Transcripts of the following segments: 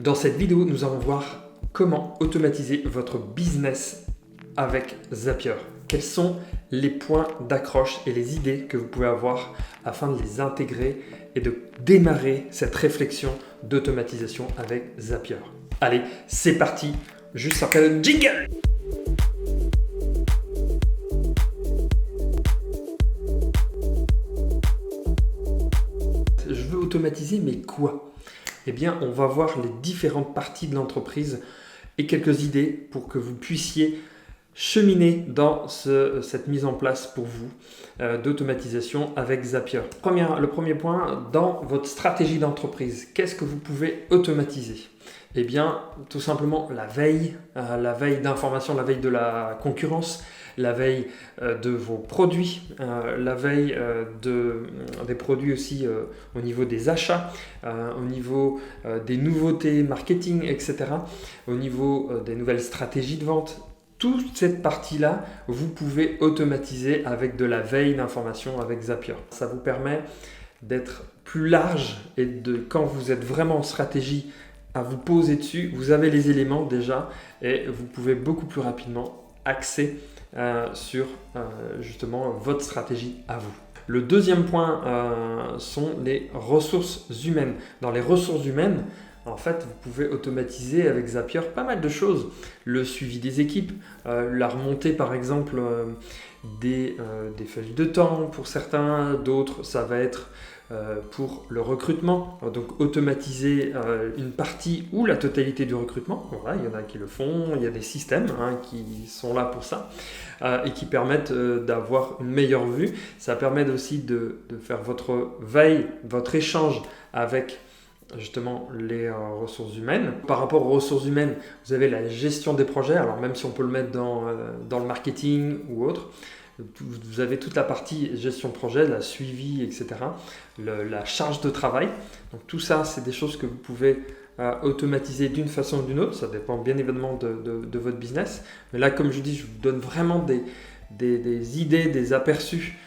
Dans cette vidéo, nous allons voir comment automatiser votre business avec Zapier. Quels sont les points d'accroche et les idées que vous pouvez avoir afin de les intégrer et de démarrer cette réflexion d'automatisation avec Zapier. Allez, c'est parti, juste après le jingle. Je veux automatiser, mais quoi ? Eh bien, on va voir les différentes parties de l'entreprise et quelques idées pour que vous puissiez cheminer dans cette mise en place pour vous d'automatisation avec Zapier. Le premier point, dans votre stratégie d'entreprise, qu'est-ce que vous pouvez automatiser ? Eh bien, tout simplement la veille d'information, la veille de la concurrence, la veille de vos produits, la veille des produits aussi au niveau des achats, au niveau des nouveautés marketing, etc., au niveau des nouvelles stratégies de vente. Toute cette partie-là, vous pouvez automatiser avec de la veille d'information avec Zapier. Ça vous permet d'être plus large et quand vous êtes vraiment en stratégie à vous poser dessus, vous avez les éléments déjà et vous pouvez beaucoup plus rapidement axer sur justement votre stratégie à vous. Le deuxième point sont les ressources humaines. Dans les ressources humaines, en fait, vous pouvez automatiser avec Zapier pas mal de choses. Le suivi des équipes, la remontée par exemple des feuilles de temps pour certains, d'autres ça va être pour le recrutement, donc automatiser une partie ou la totalité du recrutement. Voilà, il y en a qui le font, il y a des systèmes qui sont là pour ça et qui permettent d'avoir une meilleure vue. Ça permet aussi de faire votre veille, votre échange avec justement les ressources humaines. Par rapport aux ressources humaines, vous avez la gestion des projets, alors même si on peut le mettre dans le marketing ou autre, vous avez toute la partie gestion de projet, la suivi, etc., la charge de travail. Donc tout ça, c'est des choses que vous pouvez automatiser d'une façon ou d'une autre. Ça dépend bien évidemment de votre business. Mais là, comme je dis, je vous donne vraiment des idées, des aperçus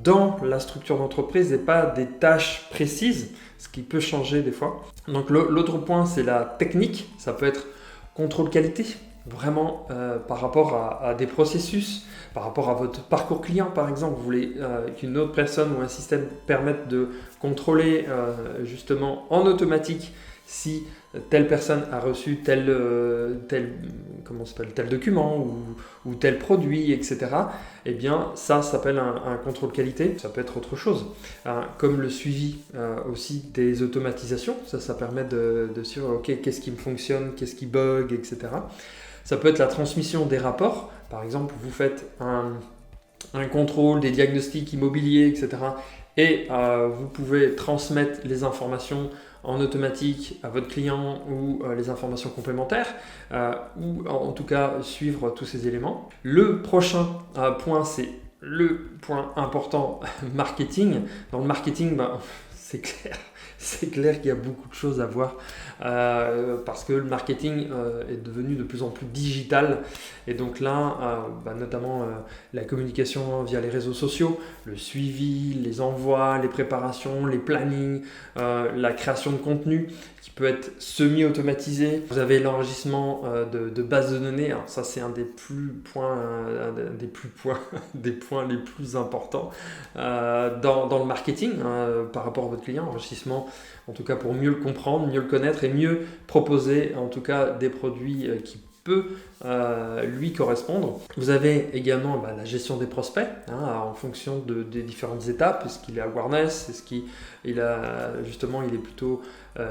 dans la structure d'entreprise et pas des tâches précises, ce qui peut changer des fois. Donc l'autre point, c'est la technique. Ça peut être contrôle qualité, vraiment par rapport à des processus, par rapport à votre parcours client par exemple. Vous voulez qu'une autre personne ou un système permette de contrôler justement en automatique si telle personne a reçu tel document ou tel produit, etc. Eh bien, ça s'appelle un contrôle qualité. Ça peut être autre chose, comme le suivi aussi des automatisations. Ça permet de suivre, ok, qu'est-ce qui me fonctionne, qu'est-ce qui bug, etc. Ça peut être la transmission des rapports. Par exemple, vous faites un contrôle des diagnostics immobiliers, etc. Et vous pouvez transmettre les informations en automatique à votre client ou les informations complémentaires ou en tout cas suivre tous ces éléments. Le prochain point, c'est le point important marketing. Dans le marketing, c'est clair qu'il y a beaucoup de choses à voir parce que le marketing est devenu de plus en plus digital et donc là, notamment la communication via les réseaux sociaux, le suivi, les envois, les préparations, les plannings, la création de contenu qui peut être semi-automatisé. Vous avez l'enregistrement de bases de données. Alors ça, c'est un des points les plus importants dans le marketing par rapport à votre client. Enregistrement, en tout cas pour mieux le comprendre, mieux le connaître et mieux proposer en tout cas des produits qui peut lui correspondre. Vous avez également la gestion des prospects en fonction des différentes étapes. Est-ce qu'il est awareness, est-ce qu'il est plutôt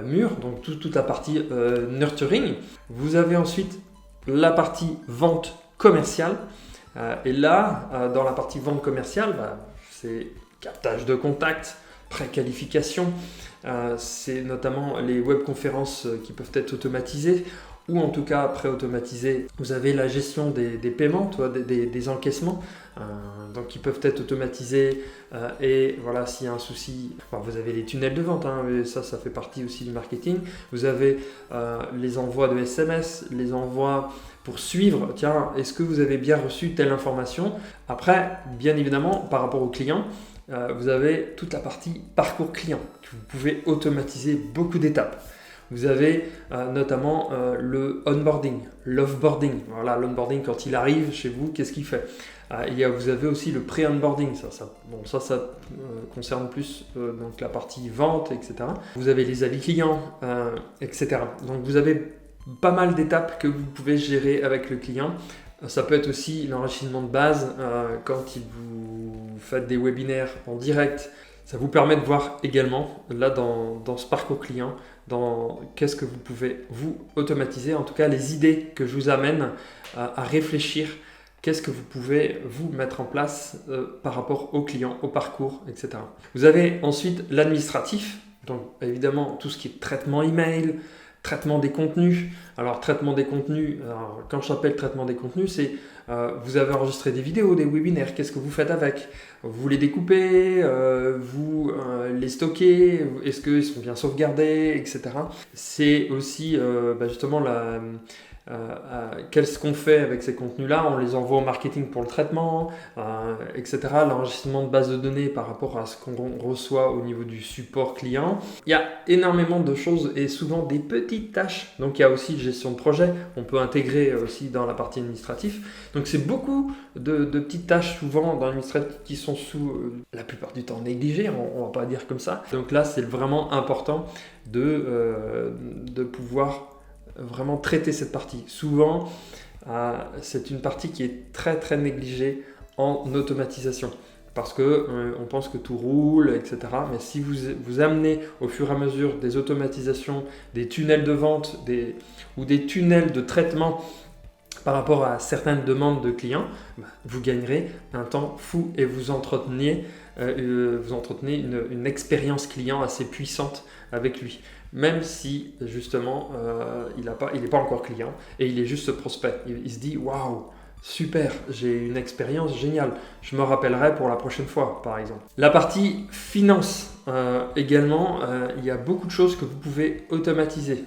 mûr, donc toute la partie nurturing. Vous avez ensuite la partie vente commerciale et là dans la partie vente commerciale, c'est captage de contacts, préqualification, c'est notamment les webconférences qui peuvent être automatisées ou en tout cas pré-automatisées. Vous avez la gestion des paiements, des encaissements, donc qui peuvent être automatisés et voilà, s'il y a un souci, vous avez les tunnels de vente, mais ça fait partie aussi du marketing. Vous avez les envois de SMS, les envois pour suivre, tiens, est-ce que vous avez bien reçu telle information ? Après, bien évidemment, par rapport au client, vous avez toute la partie parcours client que vous pouvez automatiser beaucoup d'étapes. Vous avez notamment le onboarding, l'offboarding. Voilà, l'onboarding, quand il arrive chez vous, qu'est-ce qu'il fait? Vous avez aussi le pré-onboarding, ça concerne plus donc la partie vente, etc. Vous avez les avis clients, etc. Donc vous avez pas mal d'étapes que vous pouvez gérer avec le client. Ça peut être aussi l'enrichissement de base quand vous faites des webinaires en direct. Ça vous permet de voir également, là dans ce parcours client, qu'est-ce que vous pouvez vous automatiser, en tout cas les idées que je vous amène à réfléchir. Qu'est-ce que vous pouvez vous mettre en place par rapport au client, au parcours, etc. Vous avez ensuite l'administratif, donc évidemment tout ce qui est traitement email, traitement des contenus. Alors traitement des contenus, quand j'appelle traitement des contenus, c'est vous avez enregistré des vidéos, des webinaires, qu'est-ce que vous faites avec? Vous les découpez, vous les stockez, est-ce qu'ils sont bien sauvegardés, etc. C'est aussi justement qu'est-ce qu'on fait avec ces contenus-là? On les envoie au marketing pour le traitement, etc. L'enregistrement de base de données par rapport à ce qu'on reçoit au niveau du support client. Il y a énormément de choses et souvent des petites tâches. Donc il y a aussi gestion de projet. On peut intégrer aussi dans la partie administrative. Donc c'est beaucoup de petites tâches souvent dans l'administratif qui sont la plupart du temps négligées. On ne va pas dire comme ça. Donc là c'est vraiment important de pouvoir vraiment traiter cette partie. Souvent, c'est une partie qui est très très négligée en automatisation parce que on pense que tout roule, etc. Mais si vous amenez au fur et à mesure des automatisations, des tunnels de vente ou des tunnels de traitement par rapport à certaines demandes de clients, vous gagnerez un temps fou et vous entretenez une expérience client assez puissante avec lui. Même si justement il n'est pas encore client et il est juste prospect. Il se dit waouh, super, j'ai une expérience géniale, je me rappellerai pour la prochaine fois par exemple. La partie finance également, il y a beaucoup de choses que vous pouvez automatiser,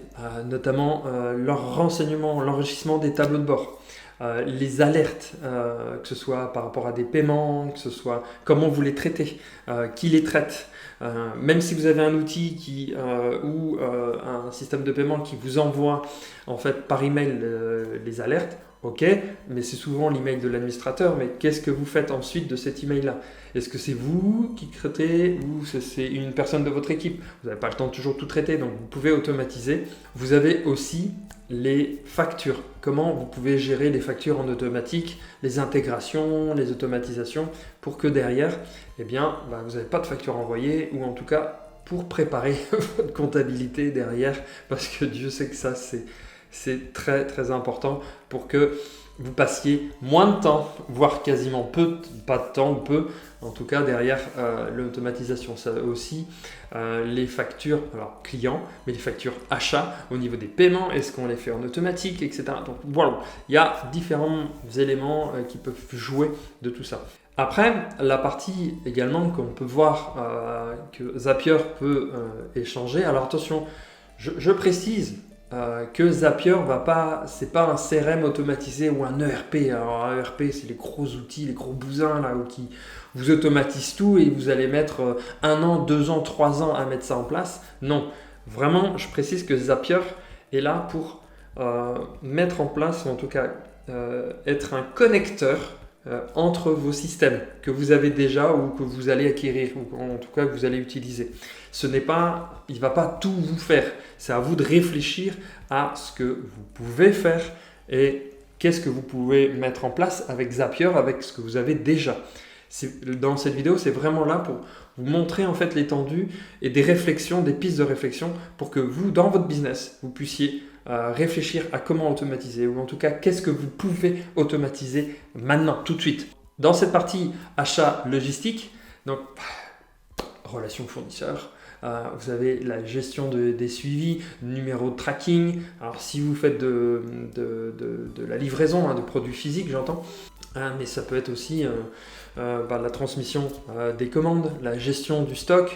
notamment leur renseignement, l'enrichissement des tableaux de bord. Les alertes, que ce soit par rapport à des paiements, que ce soit comment vous les traitez, qui les traite. Même si vous avez un outil ou un système de paiement qui vous envoie en fait par email les alertes, ok, mais c'est souvent l'email de l'administrateur. Mais qu'est-ce que vous faites ensuite de cet email-là? Est-ce que c'est vous qui traitez ou c'est une personne de votre équipe? Vous n'avez pas le temps de toujours tout traiter, donc vous pouvez automatiser. Vous avez aussi les factures. Comment vous pouvez gérer les factures en automatique, les intégrations, les automatisations pour que derrière, vous n'avez pas de facture envoyée ou en tout cas pour préparer votre comptabilité derrière parce que Dieu sait que ça c'est très très important pour que vous passiez moins de temps, voire quasiment pas de temps ou peu, en tout cas derrière l'automatisation. Ça aussi, les factures clients, mais les factures achats au niveau des paiements, est-ce qu'on les fait en automatique, etc. Donc voilà, il y a différents éléments qui peuvent jouer de tout ça. Après, la partie également qu'on peut voir que Zapier peut échanger. Alors attention, je précise que Zapier c'est pas un CRM automatisé ou un ERP. Alors un ERP, c'est les gros outils, les gros bousins là qui vous automatisent tout et vous allez mettre 1 an, 2 ans, 3 ans à mettre ça en place. Non, vraiment, je précise que Zapier est là pour mettre en place, ou en tout cas être un connecteur entre vos systèmes que vous avez déjà ou que vous allez acquérir ou en tout cas que vous allez utiliser. Il ne va pas tout vous faire. C'est à vous de réfléchir à ce que vous pouvez faire et qu'est-ce que vous pouvez mettre en place avec Zapier, avec ce que vous avez déjà. Dans cette vidéo, c'est vraiment là pour vous montrer en fait l'étendue et des réflexions, des pistes de réflexion pour que vous, dans votre business, vous puissiez réfléchir à comment automatiser ou en tout cas qu'est-ce que vous pouvez automatiser maintenant, tout de suite. Dans cette partie achat logistique, donc relations fournisseurs, vous avez la gestion des suivis, numéro de tracking. Alors si vous faites de la livraison de produits physiques, j'entends, mais ça peut être aussi la transmission des commandes, la gestion du stock.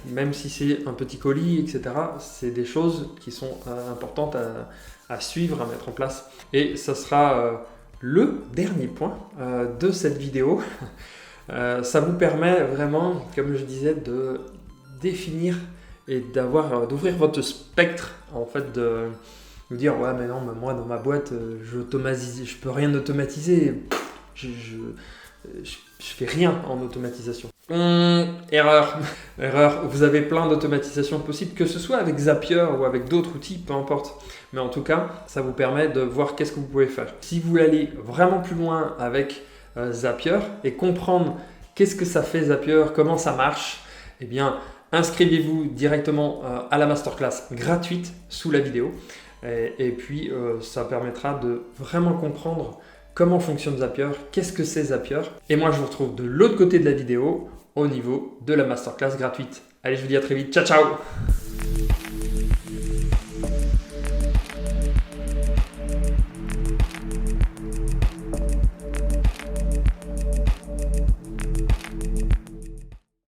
Même si c'est un petit colis, etc., c'est des choses qui sont importantes à suivre, à mettre en place. Et ça sera le dernier point de cette vidéo. Ça vous permet vraiment, comme je disais, de définir et d'ouvrir votre spectre en fait de vous dire ouais mais non, mais moi dans ma boîte je peux rien automatiser, je fais rien en automatisation. Erreur. Vous avez plein d'automatisations possibles, que ce soit avec Zapier ou avec d'autres outils, peu importe. Mais en tout cas, ça vous permet de voir qu'est-ce que vous pouvez faire. Si vous voulez aller vraiment plus loin avec Zapier et comprendre qu'est-ce que ça fait Zapier, comment ça marche, eh bien, inscrivez-vous directement à la masterclass gratuite sous la vidéo. Et puis, ça permettra de vraiment comprendre comment fonctionne Zapier, qu'est-ce que c'est Zapier. Et moi, je vous retrouve de l'autre côté de la vidéo au niveau de la masterclass gratuite. Allez, je vous dis à très vite. Ciao, ciao!